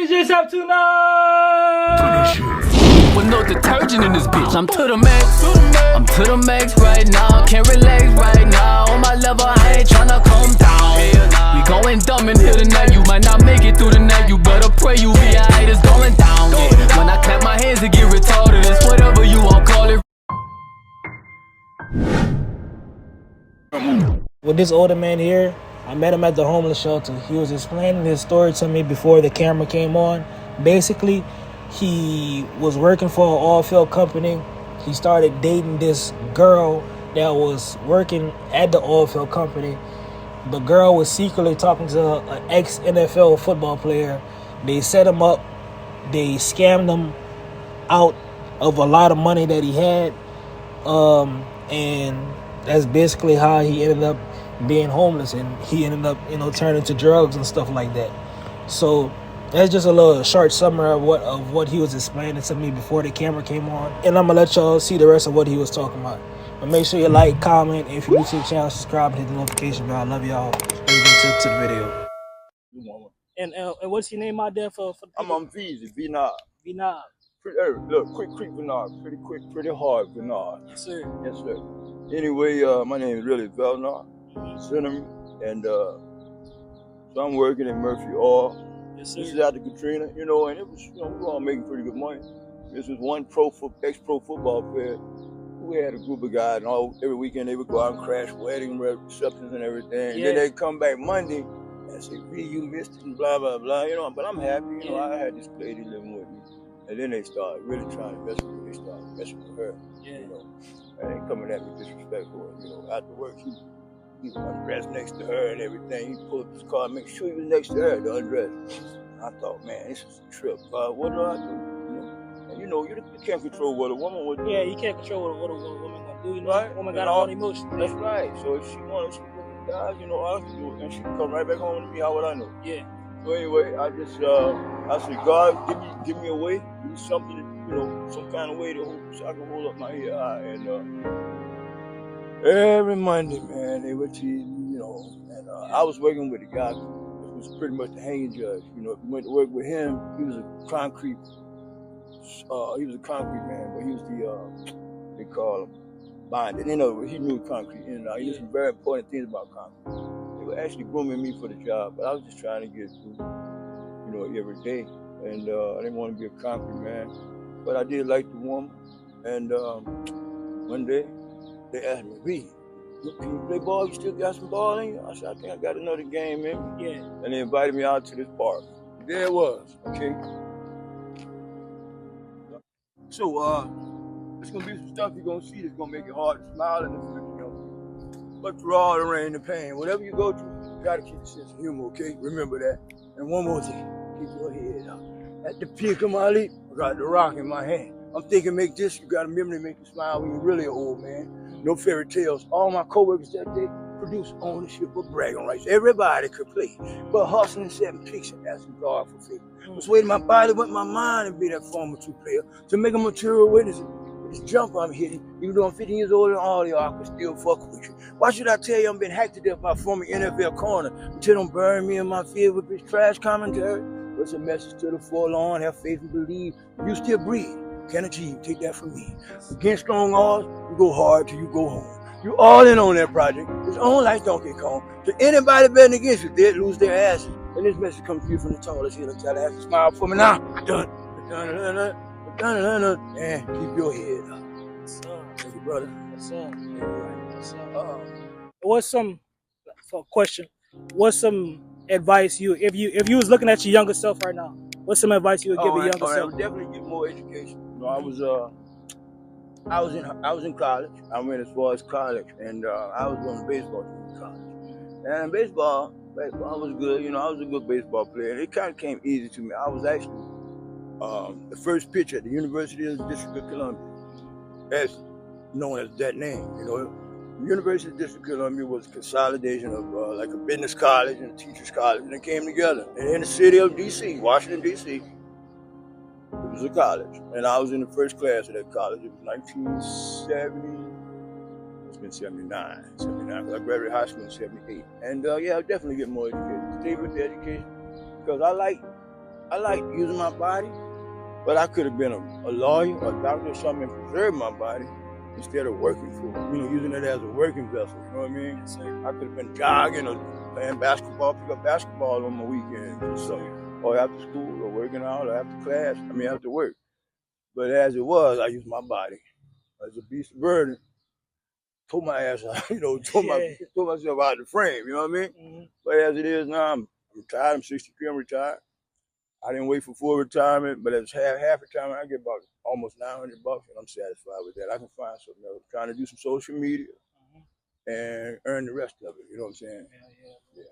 We just have tonight. With no detergent in this bitch. I'm to the max. I'm to the max right now. Can't relax right now. On my level, I ain't tryna calm down. We going dumb in here tonight. You might not make it through the night. You better pray you be alright. It's going down. Yeah. When I clap my hands, it get retarded. It's whatever you want, call it. With this older man here, I met him at the homeless shelter. He was explaining his story to me before the camera came on. Basically, he was working for an oil field company. He started dating this girl that was working at the oil field company. The girl was secretly talking to an ex-NFL football player. They set him up. They scammed him out of a lot of money that he had. And that's basically how he ended up being homeless, and he ended up, turning to drugs and stuff like that. So that's just a little short summary of what he was explaining to me before the camera came on. And I'm gonna let y'all see the rest of what he was talking about. But make sure you like, comment, and if you're new to the channel, subscribe and hit the notification bell. I love y'all. Let's get to the video. And what's your name out there for the I'm on Visa, Vinod. Vinod. Look, quick Vinod. Pretty quick, pretty hard Vinod. Yes, sir. Yes, sir. Anyway, my name is really Velnard, Cinnamon, and so I'm working in Murphy Oil. Yes, sir. This is after Katrina, and it was, we were all making pretty good money. This was one ex-pro football player. We had a group of guys, and every weekend they would go out and crash wedding receptions and everything. And then they'd come back Monday and say, "V, you missed it," and blah, blah, blah. But I'm happy, I had this lady living with me. And then they started really trying to mess with me. They started messing with her, And they coming at me disrespectful. After work, he was undressed next to her and everything. He pulled up his car and make sure he was next to her to undress. I thought, man, this is a trip. What do I do? And you can't control what a woman would do. Yeah, you can't control what a woman gonna do. Right? A woman got her own emotions. That's right. So if she wanted to look at guys, I can do it. And she can come right back home to me. How would I know? Yeah. So anyway, I said, God, give me a way, give me something, some kind of way so I can hold up my head high. And every Monday, man, they would tease me, And I was working with a guy who was pretty much the hanging judge. If you went to work with him, he was a concrete man, but he was the, they call him bonded. He knew concrete. He knew some very important things about concrete. They were actually grooming me for the job, but I was just trying to get through, every day. And I didn't want to be a concrete man, but I did like the woman. And one day, they asked me, "V, can you play ball? You still got some ball in you?" I said, "I think I got another game in me." Yeah. And they invited me out to this park. There it was, okay? So, there's going to be some stuff you're going to see that's going to make it hard to smile in the future, But through all the rain and pain, whatever you go through, you got to keep a sense of humor, okay? Remember that. And one more thing, keep your head up. At the peak of my leap, I got the rock in my hand. I'm thinking, you got a memory to make you smile when you're really an old man. No fairy tales. All my coworkers that day produced ownership of bragging rights. Everybody could play, but hustling, setting peaks and asking God for favor. Persuading my body with my mind and be that former true player to make a material witness. This jump I'm hitting, even though I'm 15 years older than all y'all, I can still fuck with you. Why should I tell you I'm been hacked to death by former NFL corner until don't burn me in my field with this trash commentary? What's a message to the forlorn? Have faith and believe. You still breathe, can achieve. Take that from me. Against strong odds, you go hard till you go home. You all in on that project. It's on like Donkey Kong. To anybody betting against you, they'd lose their asses. And this message comes to you from the tallest hill. Tallahassee, smile for me now. Done. And keep your head up. Thank you, brother. What's some advice if you was looking at your younger self right now? What's some advice you would give your younger self? I would definitely get more education. I was in college. I went as far as college, and I was on the baseball team in college. And baseball was good. I was a good baseball player. It kind of came easy to me. I was actually the first pitcher at the University of the District of Columbia. That's known as that name. The University of the District of Columbia was a consolidation of like a business college and a teacher's college, and they came together. And in the city of D.C., Washington, D.C., it was a college, and I was in the first class of that college. It was 1970. It's been 79, because I graduated high school in 78. And I'll definitely get more education. Stay with the education, because I I like using my body, but I could have been a lawyer or a doctor or something and preserved my body instead of working for it, using it as a working vessel, you know what I mean? Yes, sir. I could have been jogging or playing basketball, pick up basketball on my weekends or something, or after school or working out or after class, after work. But as it was, I used my body as a beast of burden, tore my ass out, tore myself out of the frame, you know what I mean? Mm-hmm. But as it is now, I'm retired, I'm 63, I'm retired. I didn't wait for full retirement, but as half retirement, I get about almost $900, and I'm satisfied with that. I can find something else. I'm trying to do some social media and earn the rest of it. You know what I'm saying? Yeah.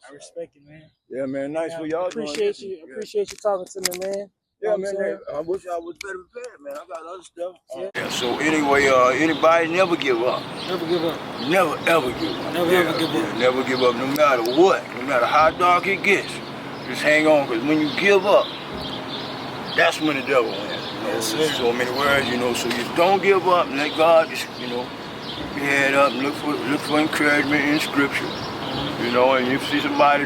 I respect it, man. Yeah, man. Nice for y'all. Appreciate you. Appreciate you talking to me, man. Yeah, You know man. I wish I was better prepared, man. I got other stuff. Yeah. So anyway, anybody never give up. Never give up. Never ever give up. Never ever give up. Never give up, no matter what, no matter how dark it gets. Just hang on, because when you give up, that's when the devil wins. Yes, sir. In so many words, so you don't give up and let God just, keep your head up and look for encouragement in Scripture. And if you see somebody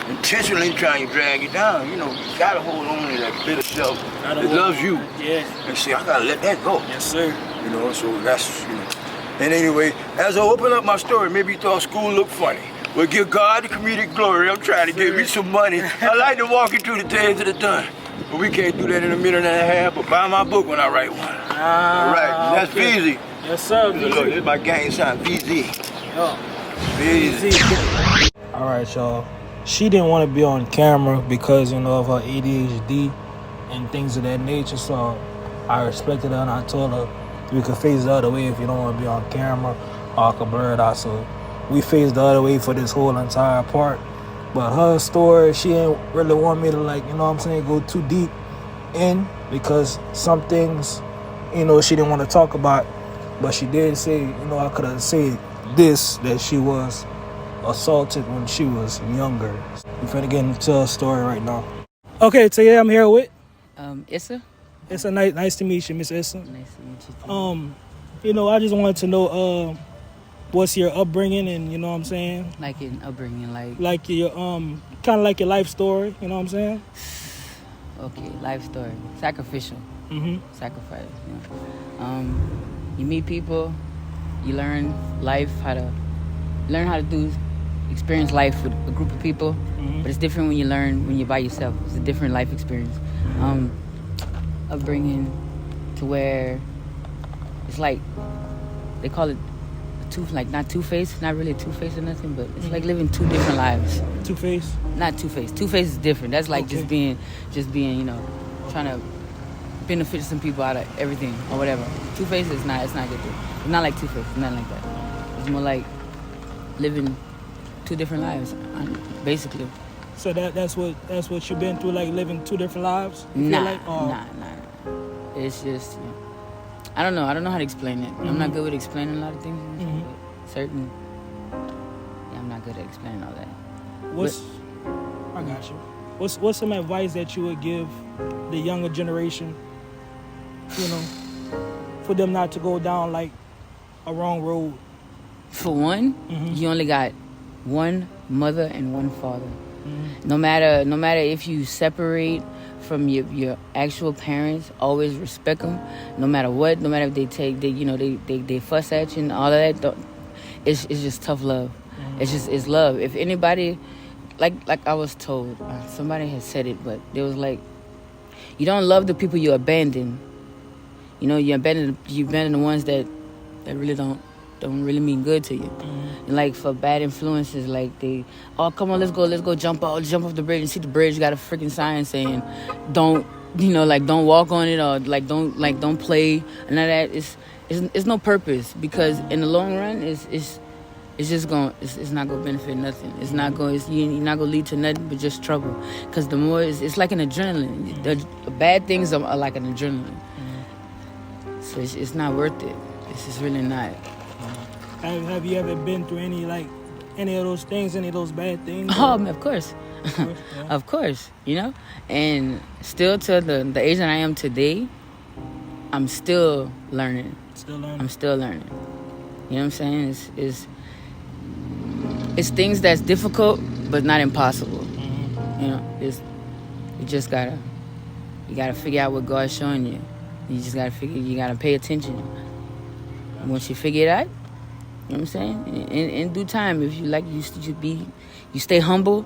intentionally trying to drag you down, you gotta hold on to that bit of self that loves you. Yeah. And see, I gotta let that go. Yes, sir. So that's, And anyway, as I open up my story, maybe you thought school looked funny. Well, give God the comedic glory. I'm trying to get me some money. I like to walk you through the days of the done. But we can't do that in a minute and a half, but buy my book when I write one. All right, that's VZ. Yes, sir. Look, this is my gang sign, VZ. Yeah. VZ. All right, y'all. She didn't want to be on camera because, of her ADHD and things of that nature. So I respected her and I told her we could face the other way if you don't want to be on camera, or I could blur it out. So we faced the other way for this whole entire part. But her story, she didn't really want me to go too deep in, because some things, she didn't want to talk about. But she did say, I could have said this, that she was assaulted when she was younger. We're finna get into her story right now. Okay, today I'm here with Issa. Issa, nice to meet you, Miss Issa. Nice to meet you too. I just wanted to know what's your upbringing, and you know what I'm saying? Like in upbringing, like your kind of like your life story, you know what I'm saying? Okay, life story. Sacrificial. Sacrifice. You meet people, you learn life, how to experience life with a group of people. But it's different when you're by yourself. It's a different life experience. Upbringing to where it's like, they call it not two-faced, not really two-faced or nothing, but it's like living two different lives. Two-faced? Not two-faced. Two-faced is different. That's like just being, trying to benefit some people out of everything or whatever. Two-faced is not, it's not good. It's not like two-faced, it's nothing like that. It's more like living two different lives, basically. So that's what you've been through, like living two different lives? Nah. It's just, I don't know how to explain it. I'm not good with explaining a lot of things. I'm not good at explaining all that. I got you. What's some advice that you would give the younger generation, for them not to go down like a wrong road? For one, you only got one mother and one father. No matter if you separate from your actual parents, always respect them. No matter what, no matter if they fuss at you and all of that. It's just tough love. It's love. If anybody, like I was told, somebody had said it, but it was like, you don't love the people you abandon. You abandon the ones that really don't really mean good to you. And like for bad influences, like come on, let's go jump off the bridge, and see the bridge got a freaking sign saying don't walk on it, or don't play. None of that. It's no purpose, because in the long run it's not gonna benefit nothing. You're not gonna lead to nothing but just trouble, because the more it's like an adrenaline. The bad things are like an adrenaline. So it's not worth it. It's just really not. Have you ever been through any of those things, any of those bad things? Of course. Of course, and still to the age that I am today, I'm still learning. I'm still learning. You know what I'm saying? It's things that's difficult but not impossible. You just gotta figure out what God's showing you. You just you gotta pay attention. And once you figure it out, you know what I'm saying? In due time, if you like, you stay humble,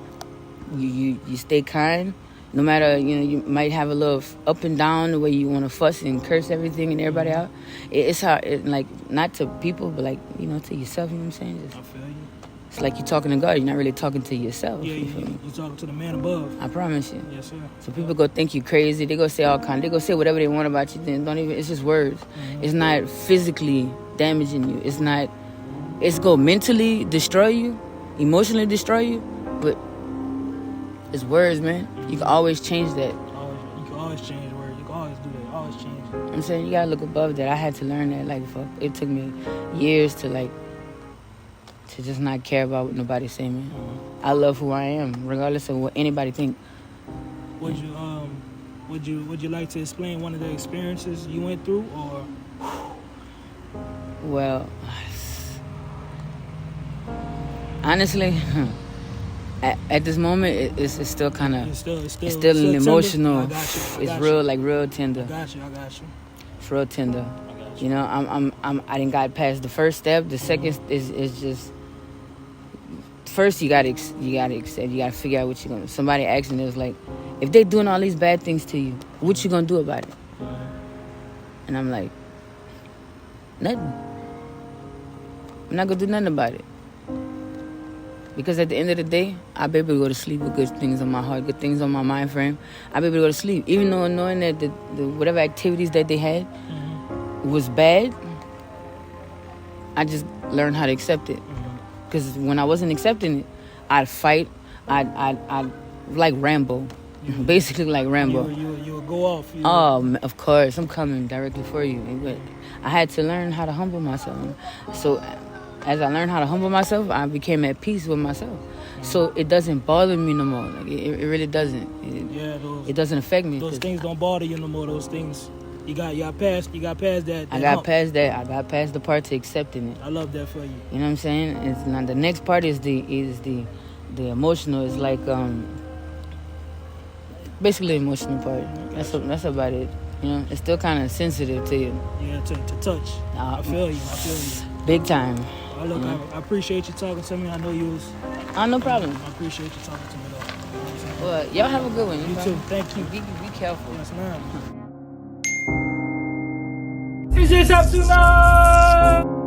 you stay kind. No matter, you might have a little up and down the way you want to fuss and curse everything and everybody out. It's hard, like, not to people, but like, to yourself, you know what I'm saying? I feel you. It's like you're talking to God. You're not really talking to yourself. Yeah, you're talking to the man above. I promise you. Yes, sir. So people go think you crazy. They go say all kind. They go say whatever they want about you. Then don't even. It's just words. Mm-hmm. It's not physically damaging you. It's not. It's go mentally destroy you, emotionally destroy you, but it's words, man. Mm-hmm. You can always change that. You can always change words. You can always do that. Always change it. I'm saying you gotta look above that. I had to learn that. Like, it took me years to just not care about what nobody's saying, man. Mm-hmm. I love who I am, regardless of what anybody think. Would you like to explain one of the experiences you went through, or? Well, honestly, at this moment, it's still kind of it's still an emotional. I got you. It's real, like real tender. I got you. It's real tender. I didn't got past the first step. The second is just. First, you gotta accept. You gotta figure out what you're gonna. Somebody asked me, it was like, if they doing all these bad things to you, what you gonna do about it? And I'm like, nothing. I'm not gonna do nothing about it. Because at the end of the day, I'll be able to go to sleep with good things on my heart, good things on my mind frame. I'll be able to go to sleep, even though knowing that the whatever activities that they had was bad. I just learned how to accept it. Because when I wasn't accepting it, I'd fight. I'd like Rambo. Basically like Rambo. You would go off. Of course. I'm coming directly for you. But I had to learn how to humble myself. So as I learned how to humble myself, I became at peace with myself. So it doesn't bother me no more. Like, it really doesn't. It doesn't affect me. Those things don't bother you no more. Those things. You got past that. I got past that. I got past the part to accepting it. I love that for you. You know what I'm saying? It's not, the next part is the emotional. It's like basically the emotional part. That's about it. It's still kind of sensitive to you. Yeah, to touch. I feel you. Big time. Look, I appreciate you talking to me. I know you was. No problem. I appreciate you talking to me though. Well, y'all have a good one. You too. Thank you. Be careful. Yes, ma'am. It's just up to now.